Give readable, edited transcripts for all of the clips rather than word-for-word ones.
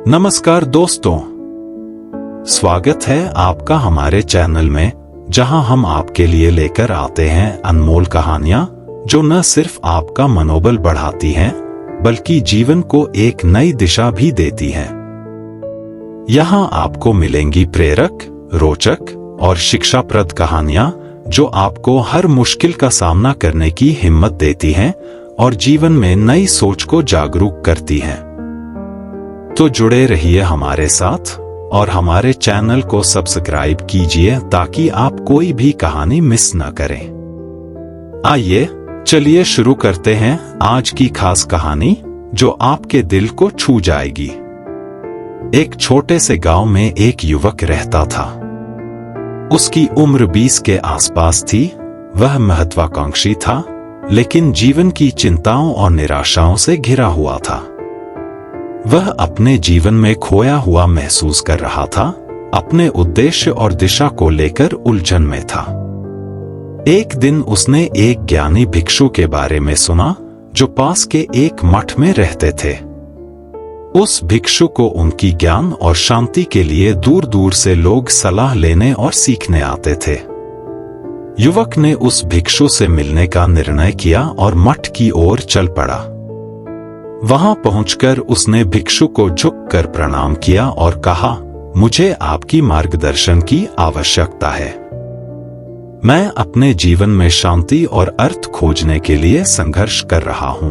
नमस्कार दोस्तों, स्वागत है आपका हमारे चैनल में, जहां हम आपके लिए लेकर आते हैं अनमोल कहानियां जो न सिर्फ आपका मनोबल बढ़ाती हैं, बल्कि जीवन को एक नई दिशा भी देती हैं। यहां आपको मिलेंगी प्रेरक, रोचक और शिक्षाप्रद कहानियां जो आपको हर मुश्किल का सामना करने की हिम्मत देती हैं और जीवन में नई सोच को जागरूक करती हैं। तो जुड़े रहिए हमारे साथ और हमारे चैनल को सब्सक्राइब कीजिए ताकि आप कोई भी कहानी मिस न करें। आइए चलिए शुरू करते हैं आज की खास कहानी जो आपके दिल को छू जाएगी। एक छोटे से गांव में एक युवक रहता था। उसकी उम्र 20 के आसपास थी। वह महत्वाकांक्षी था, लेकिन जीवन की चिंताओं और निराशाओं से घिरा हुआ था। वह अपने जीवन में खोया हुआ महसूस कर रहा था, अपने उद्देश्य और दिशा को लेकर उलझन में था। एक दिन उसने एक ज्ञानी भिक्षु के बारे में सुना जो पास के एक मठ में रहते थे। उस भिक्षु को उनकी ज्ञान और शांति के लिए दूर दूर से लोग सलाह लेने और सीखने आते थे। युवक ने उस भिक्षु से मिलने का निर्णय किया और मठ की ओर चल पड़ा। वहां पहुंचकर उसने भिक्षु को झुककर प्रणाम किया और कहा, मुझे आपकी मार्गदर्शन की आवश्यकता है। मैं अपने जीवन में शांति और अर्थ खोजने के लिए संघर्ष कर रहा हूं।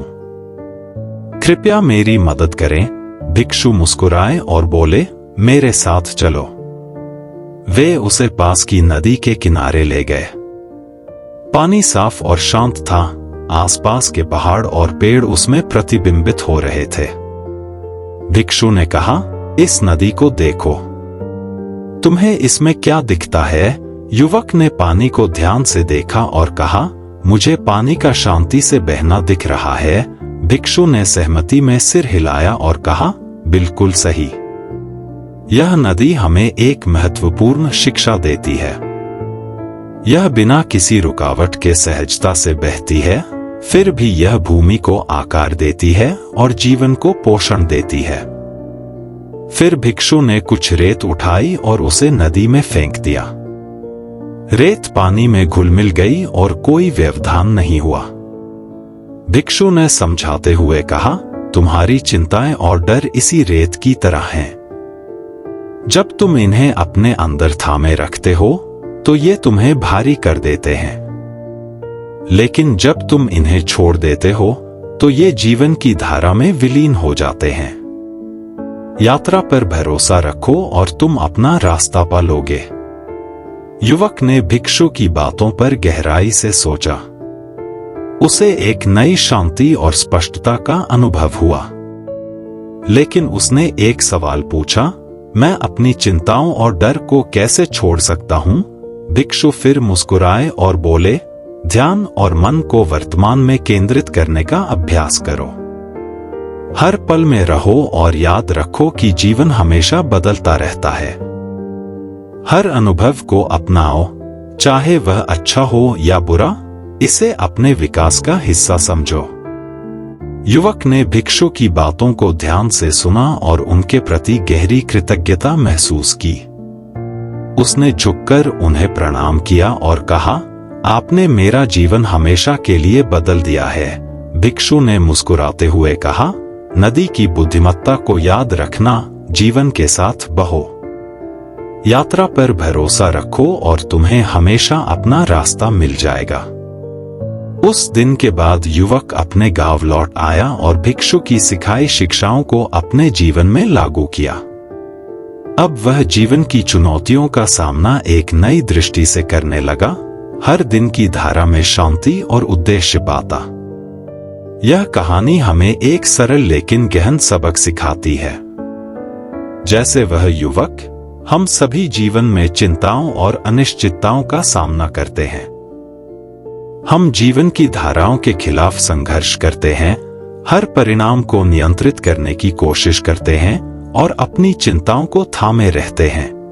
कृपया मेरी मदद करें। भिक्षु मुस्कुराए और बोले, मेरे साथ चलो। वे उसे पास की नदी के किनारे ले गए। पानी साफ और शांत था। आसपास के पहाड़ और पेड़ उसमें प्रतिबिंबित हो रहे थे। भिक्षु ने कहा, इस नदी को देखो, तुम्हें इसमें क्या दिखता है? युवक ने पानी को ध्यान से देखा और कहा, मुझे पानी का शांति से बहना दिख रहा है। भिक्षु ने सहमति में सिर हिलाया और कहा, बिल्कुल सही। यह नदी हमें एक महत्वपूर्ण शिक्षा देती है। यह बिना किसी रुकावट के सहजता से बहती है, फिर भी यह भूमि को आकार देती है और जीवन को पोषण देती है। फिर भिक्षु ने कुछ रेत उठाई और उसे नदी में फेंक दिया। रेत पानी में घुल मिल गई और कोई व्यवधान नहीं हुआ। भिक्षु ने समझाते हुए कहा, तुम्हारी चिंताएं और डर इसी रेत की तरह हैं। जब तुम इन्हें अपने अंदर थामे रखते हो तो ये तुम्हें भारी कर देते हैं, लेकिन जब तुम इन्हें छोड़ देते हो तो ये जीवन की धारा में विलीन हो जाते हैं। यात्रा पर भरोसा रखो और तुम अपना रास्ता पालोगे। युवक ने भिक्षु की बातों पर गहराई से सोचा। उसे एक नई शांति और स्पष्टता का अनुभव हुआ। लेकिन उसने एक सवाल पूछा, मैं अपनी चिंताओं और डर को कैसे छोड़ सकता हूं? भिक्षु फिर मुस्कुराए और बोले, ध्यान और मन को वर्तमान में केंद्रित करने का अभ्यास करो। हर पल में रहो और याद रखो कि जीवन हमेशा बदलता रहता है। हर अनुभव को अपनाओ, चाहे वह अच्छा हो या बुरा, इसे अपने विकास का हिस्सा समझो। युवक ने भिक्षु की बातों को ध्यान से सुना और उनके प्रति गहरी कृतज्ञता महसूस की। उसने झुककर उन्हें प्रणाम किया और कहा, आपने मेरा जीवन हमेशा के लिए बदल दिया है। भिक्षु ने मुस्कुराते हुए कहा, नदी की बुद्धिमत्ता को याद रखना, जीवन के साथ बहो। यात्रा पर भरोसा रखो और तुम्हें हमेशा अपना रास्ता मिल जाएगा। उस दिन के बाद युवक अपने गांव लौट आया और भिक्षु की सिखाई शिक्षाओं को अपने जीवन में लागू किया। अब वह जीवन की चुनौतियों का सामना एक नई दृष्टि से करने लगा, हर दिन की धारा में शांति और उद्देश्य पाता। यह कहानी हमें एक सरल लेकिन गहन सबक सिखाती है। जैसे वह युवक, हम सभी जीवन में चिंताओं और अनिश्चितताओं का सामना करते हैं। हम जीवन की धाराओं के खिलाफ संघर्ष करते हैं, हर परिणाम को नियंत्रित करने की कोशिश करते हैं और अपनी चिंताओं को थामे रहते हैं।